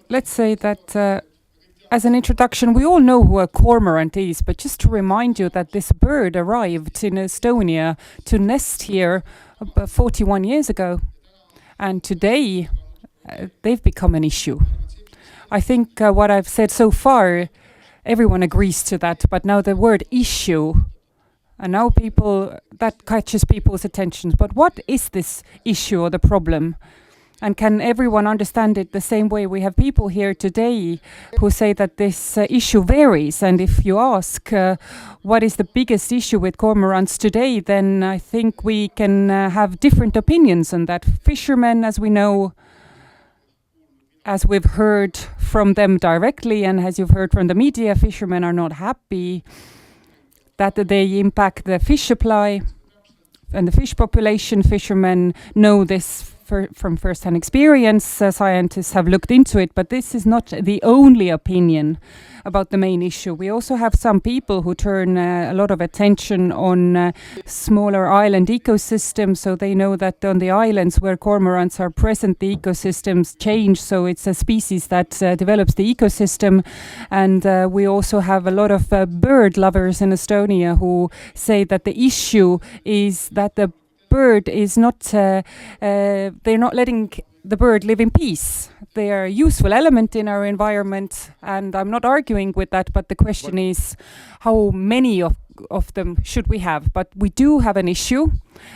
let's say that as an introduction, we all know who a cormorant is, but just to remind you that this bird arrived in Estonia to nest here about 41 years ago. And today, they've become an issue. I think what I've said so far, everyone agrees to that, but now the word issue, and now that catches people's attention. But what is this issue or the problem? And can everyone understand it the same way? We have people here today who say that this issue varies. And if you ask what is the biggest issue with cormorants today, then I think we can have different opinions on that. Fishermen, as we know, as we've heard from them directly, and as you've heard from the media, fishermen are not happy that they impact the fish supply and the fish population. Fishermen know this from first-hand experience. Scientists have looked into it, but this is not the only opinion about the main issue. We also have some people who turn a lot of attention on smaller island ecosystems, so they know that on the islands where cormorants are present, the ecosystems change, so it's a species that develops the ecosystem. And we also have a lot of bird lovers in Estonia who say that the issue is that the bird is not, they're not letting the bird live in peace. They are a useful element in our environment, and I'm not arguing with that, but the question is how many of them should we have? But we do have an issue,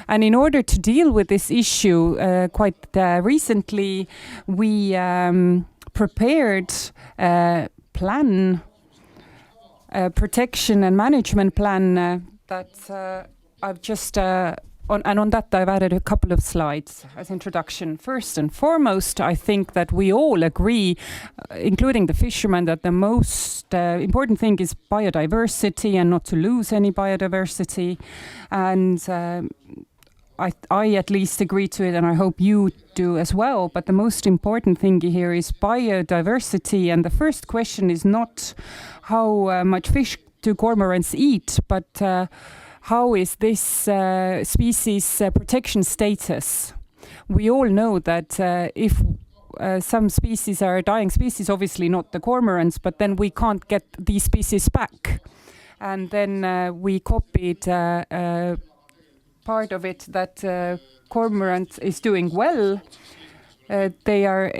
and in order to deal with this issue, quite recently we prepared a plan, a protection and management plan that I've just on that, I've added a couple of slides as introduction. First and foremost, I think that we all agree, including the fishermen, that the most important thing is biodiversity and not to lose any biodiversity. And I at least agree to it, and I hope you do as well. But the most important thing here is biodiversity. And the first question is not how much fish do cormorants eat, but how is this species protection status? We all know that if some species are a dying species, obviously not the cormorants, but then we can't get these species back. And then we copied part of it that cormorant is doing well. They are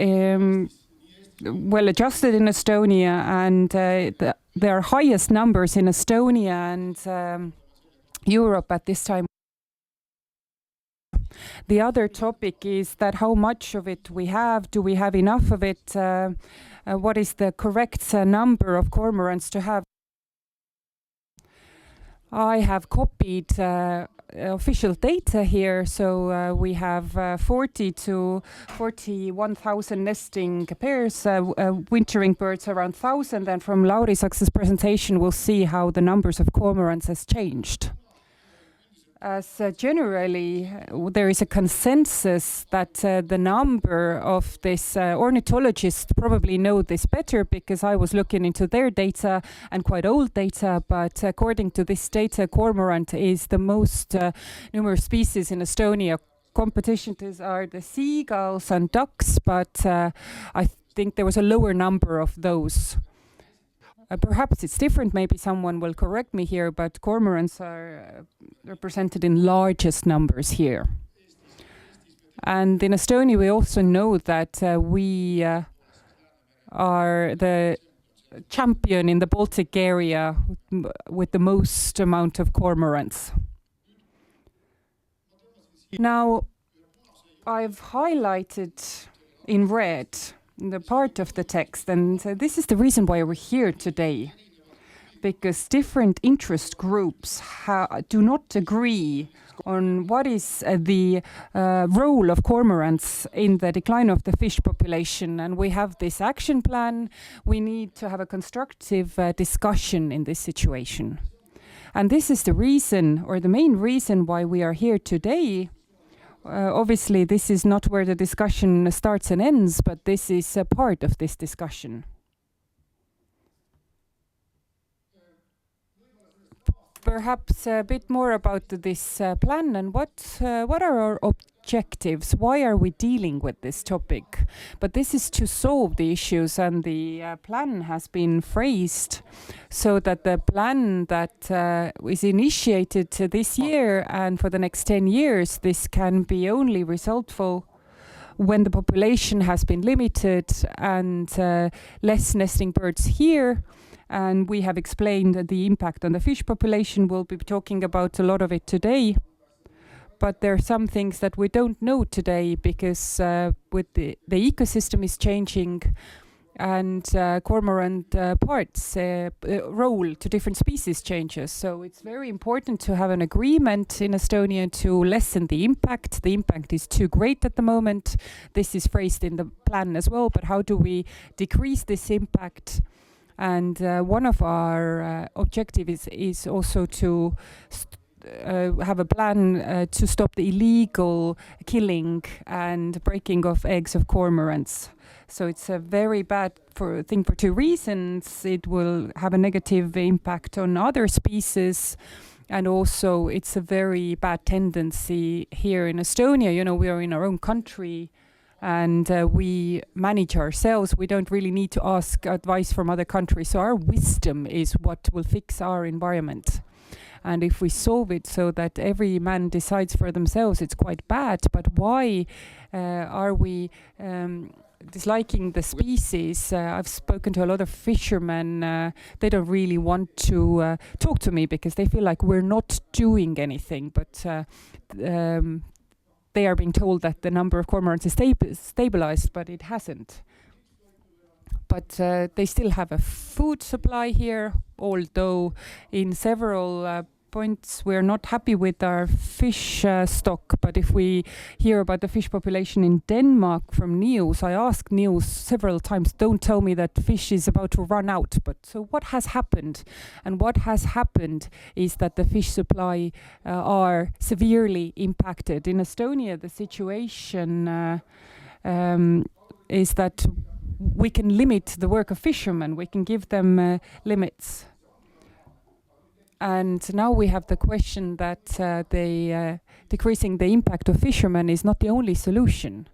well adjusted in Estonia, and there are highest numbers in Estonia and Europe at this time. The other topic is that how much of it we have, do we have enough of it, what is the correct number of cormorants to have. I have copied official data here, so we have 40 to 41,000 nesting pairs, wintering birds around 1,000, and from Lauri Saks's presentation we'll see how the numbers of cormorants has changed. As generally, there is a consensus that the number of this ornithologists probably know this better, because I was looking into their data and quite old data, but according to this data, cormorant is the most numerous species in Estonia. Competitions are the seagulls and ducks, but I think there was a lower number of those. Perhaps it's different, maybe someone will correct me here, but cormorants are represented in largest numbers here. And in Estonia, we also know that we are the champion in the Baltic area with the most amount of cormorants. Now, I've highlighted in red the part of the text, and this is the reason why we're here today, because different interest groups do not agree on what is the role of cormorants in the decline of the fish population. And we have this action plan. We need to have a constructive discussion in this situation. And this is the reason, or the main reason, why we are here today. Obviously, this is not where the discussion starts and ends, but this is a part of this discussion. perhaps a bit more about this plan and what are our objectives? Why are we dealing with this topic? But this is to solve the issues, and the plan has been phrased so that the plan that is initiated this year and for the next 10 years, this can be only resultful when the population has been limited and less nesting birds here. And we have explained the impact on the fish population. We'll be talking about a lot of it today. But there are some things that we don't know today because with the ecosystem is changing, and cormorant parts role to different species changes. So it's very important to have an agreement in Estonia to lessen the impact. The impact is too great at the moment. This is phrased in the plan as well, but how do we decrease this impact? And one of our objectives is also to have a plan to stop the illegal killing and breaking of eggs of cormorants. So it's a very bad thing for two reasons. It will have a negative impact on other species, and also it's a very bad tendency here in Estonia. You know, we are in our own country and we manage ourselves. We don't really need to ask advice from other countries. So our wisdom is what will fix our environment. And if we solve it so that every man decides for themselves, it's quite bad. But why are we disliking the species? I've spoken to a lot of fishermen. They don't really want to talk to me because they feel like we're not doing anything. But they are being told that the number of cormorants is stabilized, but it hasn't. But they still have a food supply here, although in several points we're not happy with our fish stock. But if we hear about the fish population in Denmark from Niels, I asked Niels several times, don't tell me that fish is about to run out. But so what has happened? And what has happened is that the fish supply are severely impacted. In Estonia, the situation is that we can limit the work of fishermen. We can give them limits. And now we have the question that decreasing the impact of fishermen is not the only solution.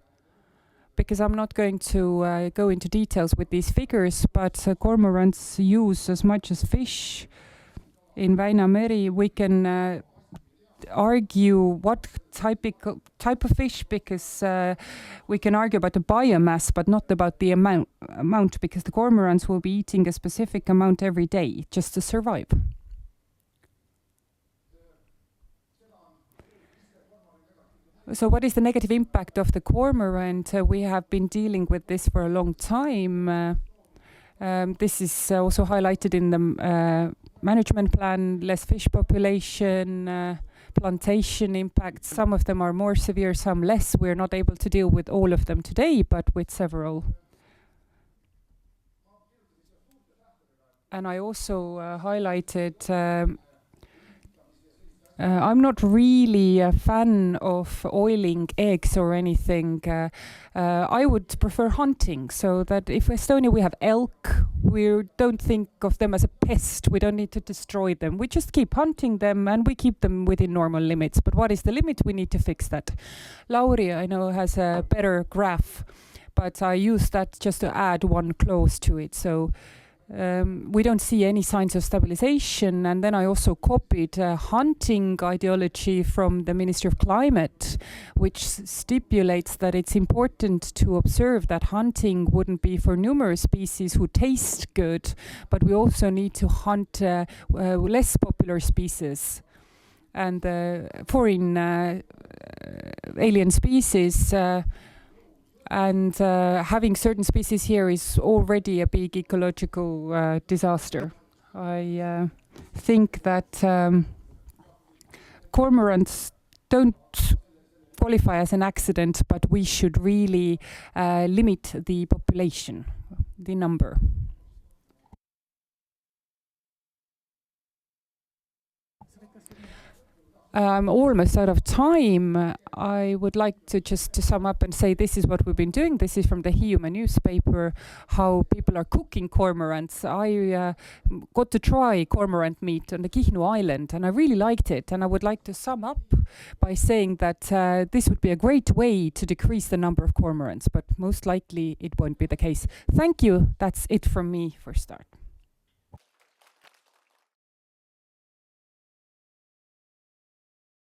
Because I'm not going to go into details with these figures, but cormorants use as much as fish in Väinameri. We can argue what type of fish, because we can argue about the biomass, but not about the amount, because the cormorants will be eating a specific amount every day just to survive. So what is the negative impact of the cormorant? We have been dealing with this for a long time. This is also highlighted in the management plan: less fish population, plantation impact. Some of them are more severe, some less. We're not able to deal with all of them today, but with several. And I also highlighted I'm not really a fan of oiling eggs or anything. I would prefer hunting, so that if Estonia we have elk, we don't think of them as a pest. We don't need to destroy them. We just keep hunting them and we keep them within normal limits. But what is the limit? We need to fix that. Lauri, I know, has a better graph, but I use that just to add one clause to it. So we don't see any signs of stabilization. And then I also copied hunting ideology from the Ministry of Climate, which stipulates that it's important to observe that hunting wouldn't be for numerous species who taste good, but we also need to hunt less popular species. And foreign alien species and having certain species here is already a big ecological disaster. I think that cormorants don't qualify as an accident, but we should really limit the population, the number. I'm almost out of time. I would like to just to sum up and say this is what we've been doing. This is from the Hiiumaa newspaper, how people are cooking cormorants. I got to try cormorant meat on the Kihnu Island, and I really liked it. And I would like to sum up by saying that this would be a great way to decrease the number of cormorants, but most likely it won't be the case. Thank you. That's it from me for start.